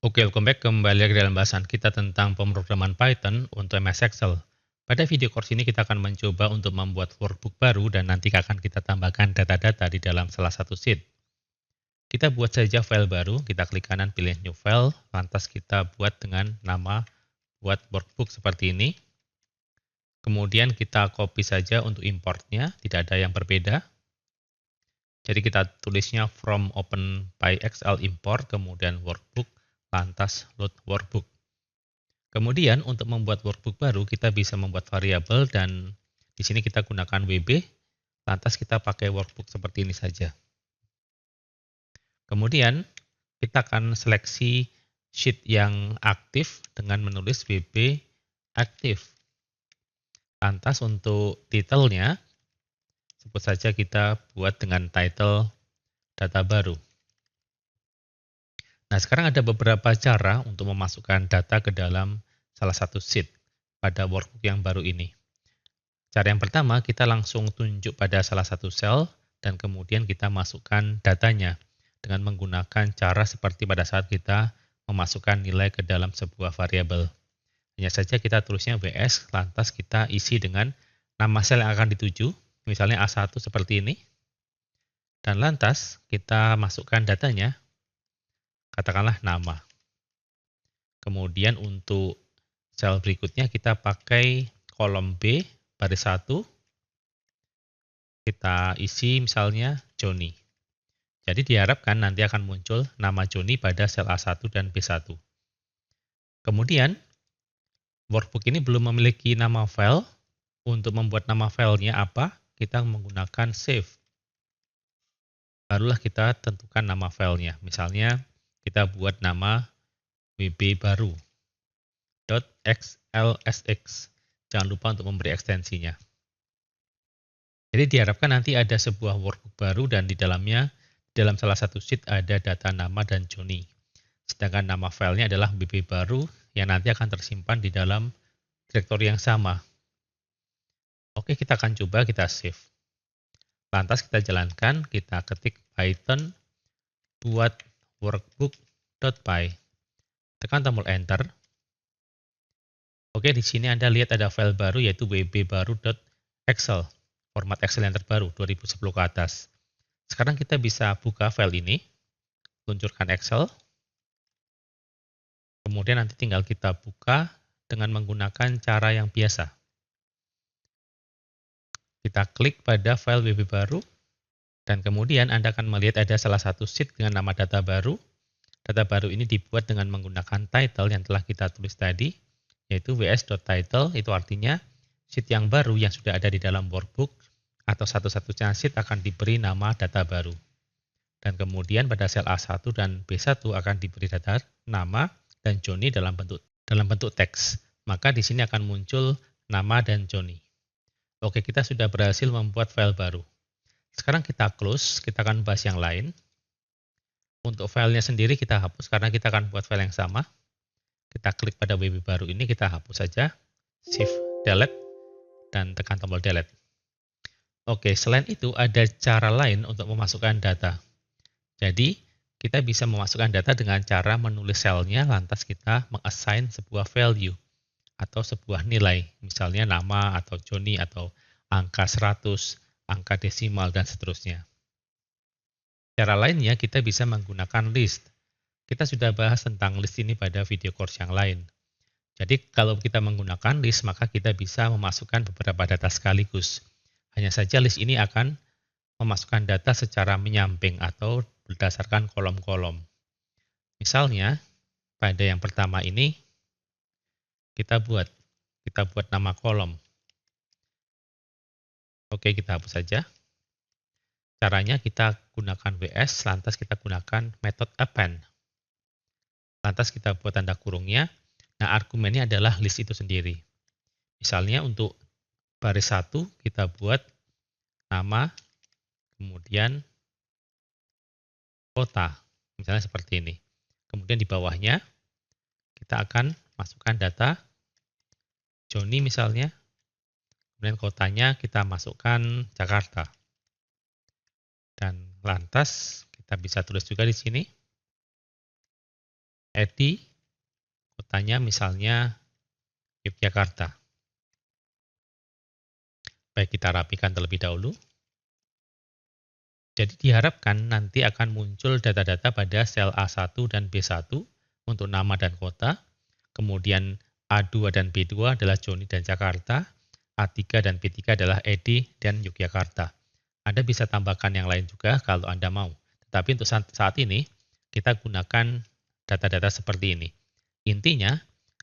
Oke, welcome back kembali lagi dalam bahasan kita tentang pemrograman Python untuk MS Excel. Pada video course ini kita akan mencoba untuk membuat workbook baru dan nanti akan kita tambahkan data-data di dalam salah satu sheet. Kita buat saja file baru, kita klik kanan pilih new file, lantas kita buat dengan nama buat workbook seperti ini. Kemudian kita copy saja untuk importnya, tidak ada yang berbeda. Jadi kita tulisnya from open PyXL import, kemudian workbook, lantas load workbook. Kemudian untuk membuat workbook baru kita bisa membuat variabel dan di sini kita gunakan WB, lantas kita pakai workbook seperti ini saja. Kemudian kita akan seleksi sheet yang aktif dengan menulis WB aktif. Lantas untuk title-nya, sebut saja kita buat dengan title data baru. Nah, sekarang ada beberapa cara untuk memasukkan data ke dalam salah satu sheet pada workbook yang baru ini. Cara yang pertama, kita langsung tunjuk pada salah satu sel dan kemudian kita masukkan datanya dengan menggunakan cara seperti pada saat kita memasukkan nilai ke dalam sebuah variabel. Hanya saja kita tulisnya WS, lantas kita isi dengan nama sel yang akan dituju, misalnya A1 seperti ini. Dan lantas kita masukkan datanya, katakanlah nama. Kemudian untuk sel berikutnya kita pakai kolom B, baris 1. Kita isi misalnya Joni. Jadi diharapkan nanti akan muncul nama Joni pada sel A1 dan B1. Kemudian, workbook ini belum memiliki nama file. Untuk membuat nama filenya apa? Kita menggunakan save. Barulah kita tentukan nama filenya. Misalnya, kita buat nama wb baru .xlsx. Jangan lupa untuk memberi ekstensinya. Jadi diharapkan nanti ada sebuah workbook baru dan di dalamnya, dalam salah satu sheet ada data nama dan Joni. Sedangkan nama filenya adalah wb baru yang nanti akan tersimpan di dalam direktori yang sama. Oke, kita akan coba kita save. Lantas kita jalankan, kita ketik Python buat workbook.py. Tekan tombol enter. Oke, di sini Anda lihat ada file baru yaitu wbbaru.excel. Format Excel yang terbaru 2010 ke atas. Sekarang kita bisa buka file ini. Luncurkan Excel. Kemudian nanti tinggal kita buka dengan menggunakan cara yang biasa. Kita klik pada file WB baru, dan kemudian Anda akan melihat ada salah satu sheet dengan nama data baru. Data baru ini dibuat dengan menggunakan title yang telah kita tulis tadi, yaitu ws.title, itu artinya sheet yang baru yang sudah ada di dalam workbook, atau satu-satunya sheet akan diberi nama data baru. Dan kemudian pada sel A1 dan B1 akan diberi data nama dan Joni dalam bentuk teks. Maka di sini akan muncul nama dan Joni. Oke, kita sudah berhasil membuat file baru. Sekarang kita close, kita akan bahas yang lain. Untuk filenya sendiri kita hapus karena kita akan buat file yang sama. Kita klik pada WB baru ini, kita hapus saja. Shift delete dan tekan tombol delete. Oke, selain itu ada cara lain untuk memasukkan data. Jadi, kita bisa memasukkan data dengan cara menulis selnya, lantas kita mengassign sebuah value atau sebuah nilai, misalnya nama atau Joni atau angka 100, angka desimal, dan seterusnya. Cara lainnya kita bisa menggunakan list. Kita sudah bahas tentang list ini pada video course yang lain. Jadi kalau kita menggunakan list, maka kita bisa memasukkan beberapa data sekaligus. Hanya saja list ini akan memasukkan data secara menyamping atau berdasarkan kolom-kolom. Misalnya, pada yang pertama ini, kita buat nama kolom. Oke, kita hapus saja. Caranya kita gunakan WS, lantas kita gunakan metode append. Lantas kita buat tanda kurungnya. Nah, argumennya adalah list itu sendiri. Misalnya untuk baris 1 kita buat nama, kemudian kota. Misalnya seperti ini. Kemudian di bawahnya kita akan masukkan data Joni misalnya, kemudian kotanya kita masukkan Jakarta. Dan lantas kita bisa tulis juga di sini Edi, kotanya misalnya Yogyakarta. Baik, kita rapikan terlebih dahulu. Jadi diharapkan nanti akan muncul data-data pada sel A1 dan B1 untuk nama dan kota, kemudian A2 dan B2 adalah Joni dan Jakarta, A3 dan B3 adalah Edi dan Yogyakarta. Anda bisa tambahkan yang lain juga kalau Anda mau. Tetapi untuk saat ini, kita gunakan data-data seperti ini. Intinya,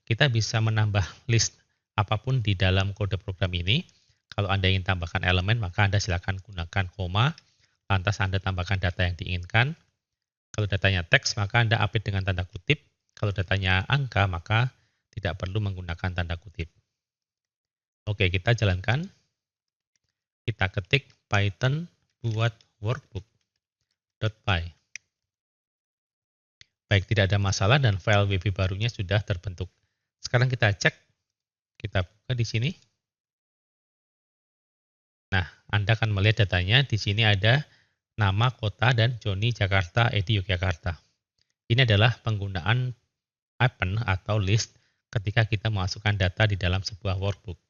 kita bisa menambah list apapun di dalam kode program ini. Kalau Anda ingin tambahkan elemen, maka Anda silakan gunakan koma, lantas Anda tambahkan data yang diinginkan. Kalau datanya teks, maka Anda update dengan tanda kutip. Kalau datanya angka, maka tidak perlu menggunakan tanda kutip. Oke, kita jalankan. Kita ketik Python buat workbook.py. Baik, tidak ada masalah dan file WP barunya sudah terbentuk. Sekarang kita cek. Kita buka di sini. Nah, Anda akan melihat datanya. Di sini ada nama, kota, dan Joni, Jakarta, Edi, Yogyakarta. Ini adalah penggunaan append atau list ketika kita memasukkan data di dalam sebuah workbook.